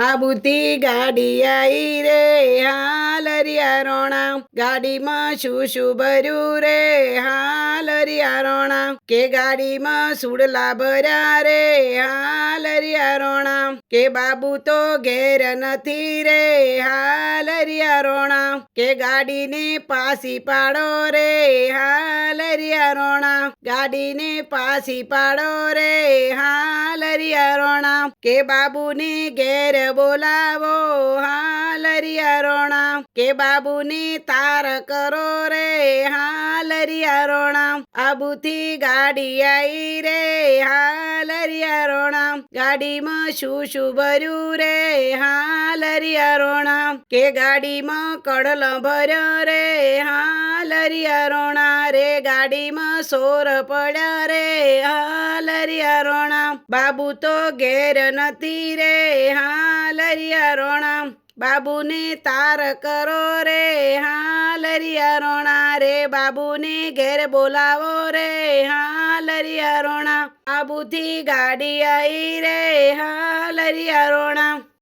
આબુથી ગાડી આઈ રે હાલરિયા રોણા, ગાડીમાં શું ભર્યું રે હાલરિયા રોણા, કે ગાડીમાં સુડલા ભર્યા રે હાલરિયા રોણા, કે બાબુ તો ઘેર નથી રે હાલરિયા રોણા, કે ગાડીને પાસી પાડો રે હાલરિયા રોણા, ગાડીને પાસી પાડો રે હાલરિયા રોણા, કે બાબુને ઘેર બોલાવો હાલરિયા રોણા, કે બાબુની તાર કરો રે હાલરિયા રોણા, આબુથી ગાડી આઈ રે હાલરિયા રોણા, ગાડીમાં શું ભર્યું રે હાલરિયા રોણા, કે ગાડીમાં કડલ ભર્યો રે હાલરિયા રોણા, રે ગાડીમાં સોર પડ્યા રે હાલરિયા રોણા, બાબુ તો ઘેર નથી રે હાલરિયા રોણા, બાબુને તાર કરો રે હાલરિયા રોણા, રે બાબુને ઘેર બોલાવો રે હાલરિયા રોણા, આબુથી ગાડી આઈ રે હાલરિયા રોણા.